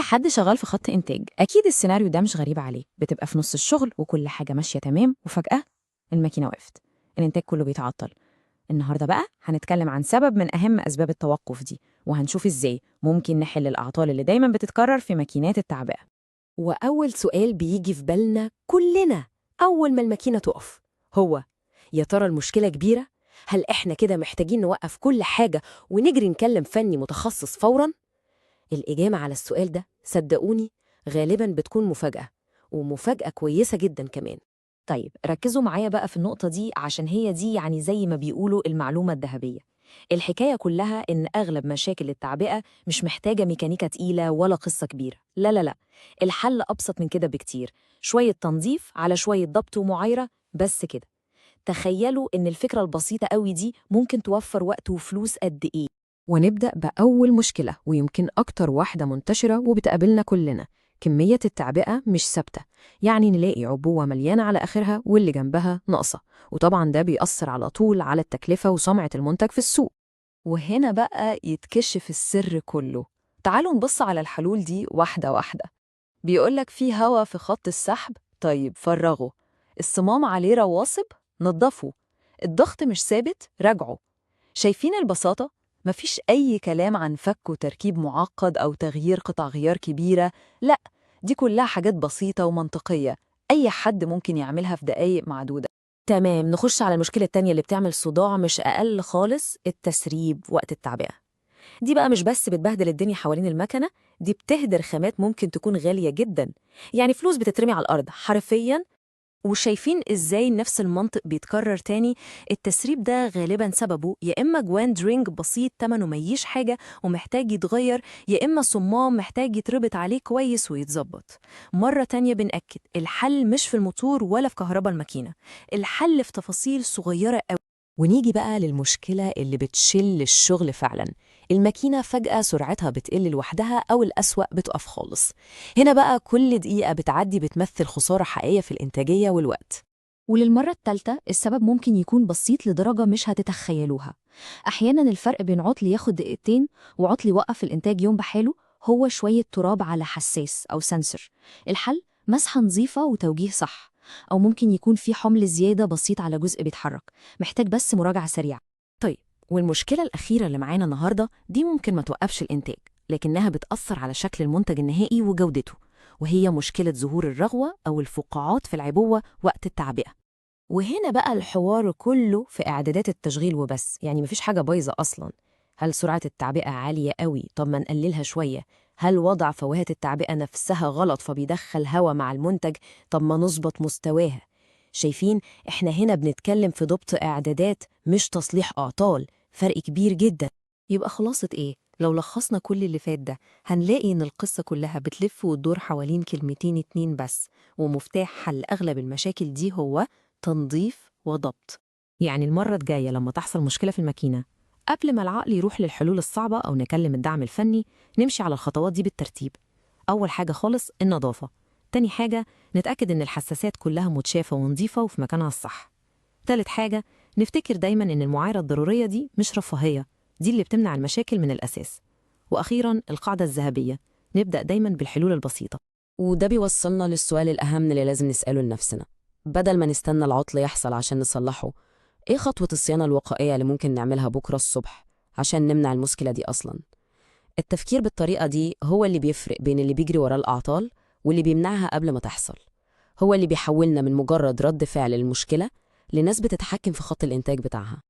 حد شغال في خط إنتاج أكيد السيناريو ده مش غريب عليه. بتبقى في نص الشغل وكل حاجة ماشية تمام وفجأة الماكينة وقفت، الإنتاج كله بيتعطل. النهاردة بقى هنتكلم عن سبب من أهم أسباب التوقف دي، وهنشوف إزاي ممكن نحل الأعطال اللي دايما بتتكرر في ماكينات التعبئة. وأول سؤال بيجي في بالنا كلنا أول ما الماكينة تقف هو: يا ترى المشكلة كبيرة؟ هل إحنا كده محتاجين نوقف كل حاجة ونجري نكلم فني متخصص فوراً؟ الإجابة على السؤال ده صدقوني غالباً بتكون مفاجأة، ومفاجأة كويسة جداً كمان. طيب ركزوا معايا بقى في النقطة دي، عشان هي دي يعني زي ما بيقولوا المعلومة الذهبية. الحكاية كلها إن أغلب مشاكل التعبئة مش محتاجة ميكانيكا تقيلة ولا قصة كبيرة، لا لا لا. الحل أبسط من كده بكتير، شوية تنظيف على شوية ضبط ومعايرة، بس كده. تخيلوا إن الفكرة البسيطة قوي دي ممكن توفر وقت وفلوس قد إيه. ونبدأ بأول مشكلة ويمكن أكتر واحدة منتشرة وبتقابلنا كلنا: كمية التعبئة مش ثابتة. يعني نلاقي عبوة مليانة على آخرها واللي جنبها ناقصة، وطبعا ده بيأثر على طول على التكلفة وسمعة المنتج في السوق. وهنا بقى يتكشف السر كله. تعالوا نبص على الحلول دي واحدة واحدة. بيقولك في هوا في خط السحب، طيب فرغه. الصمام عليه رواسب، نضفه. الضغط مش ثابت، راجعه. شايفين البساطة؟ مفيش أي كلام عن فك وتركيب معقد أو تغيير قطع غيار كبيرة، لأ، دي كلها حاجات بسيطة ومنطقية، أي حد ممكن يعملها في دقايق معدودة. تمام، نخش على المشكلة التانية اللي بتعمل صداع مش أقل خالص: التسريب وقت التعبئة. دي بقى مش بس بتبهدل الدنيا حوالين المكنة، دي بتهدر خامات ممكن تكون غالية جدا، يعني فلوس بتترمي على الأرض حرفياً. وشايفين إزاي نفس المنطق بيتكرر تاني؟ التسريب ده غالباً سببه يا إما جواند رينج بسيط تمنه ميش حاجة ومحتاج يتغير، يا إما صمام محتاج يتربط عليه كويس ويتظبط. مرة تانية بنأكد: الحل مش في الموتور ولا في كهرباء الماكينة، الحل في تفاصيل صغيرة أوي. ونيجي بقى للمشكلة اللي بتشل الشغل فعلاً: الماكينة فجأة سرعتها بتقل لوحدها أو الأسوأ بتقف خالص. هنا بقى كل دقيقة بتعدي بتمثل خسارة حقيقية في الإنتاجية والوقت. وللمرة التالتة السبب ممكن يكون بسيط لدرجة مش هتتخيلوها. أحياناً الفرق بين عطل ياخد دقيقتين وعطل يوقف الإنتاج يوم بحاله هو شوية تراب على حساس أو سنسور. الحل مسحة نظيفة وتوجيه صح، أو ممكن يكون في حمل زيادة بسيط على جزء بيتحرك، محتاج بس مراجعة سريعة. طيب، والمشكلة الأخيرة اللي معانا النهاردة دي ممكن ما توقفش الإنتاج، لكنها بتأثر على شكل المنتج النهائي وجودته، وهي مشكلة ظهور الرغوة أو الفقاعات في العبوة وقت التعبئة. وهنا بقى الحوار كله في إعدادات التشغيل وبس، يعني مفيش حاجة بايظة أصلاً. هل سرعة التعبئة عالية قوي؟ طب ما نقللها شوية. هل وضع فوهات التعبئة نفسها غلط فبيدخل هوا مع المنتج؟ طب ما نظبط مستواها. شايفين؟ إحنا هنا بنتكلم في ضبط إعدادات مش تصليح أعطال، فرق كبير جدا. يبقى خلاصة إيه؟ لو لخصنا كل اللي فات ده هنلاقي إن القصة كلها بتلف وتدور حوالين كلمتين اتنين بس، ومفتاح حل أغلب المشاكل دي هو تنظيف وضبط. يعني المرة الجاية لما تحصل مشكلة في الماكينة، قبل ما العقل يروح للحلول الصعبة أو نكلم الدعم الفني، نمشي على الخطوات دي بالترتيب. أول حاجة خالص النظافة. تاني حاجة نتأكد إن الحساسات كلها متشافة ونظيفة وفي مكانها الصح. تالت حاجة نفتكر دايماً إن المعايرة الضرورية دي مش رفاهية، دي اللي بتمنع المشاكل من الأساس. وأخيراً القاعدة الذهبية: نبدأ دايماً بالحلول البسيطة. وده بيوصلنا للسؤال الأهم اللي لازم نسأله لنفسنا، بدل ما نستنى العطل يحصل عشان نصلحه، إيه خطوة الصيانة الوقائية اللي ممكن نعملها بكرة الصبح عشان نمنع المشكلة دي أصلاً؟ التفكير بالطريقة دي هو اللي بيفرق بين اللي بيجري ورا الأعطال واللي بيمنعها قبل ما تحصل، هو اللي بيحولنا من مجرد رد فعل للمشكلة لناس بتتحكم في خط الإنتاج بتاعها.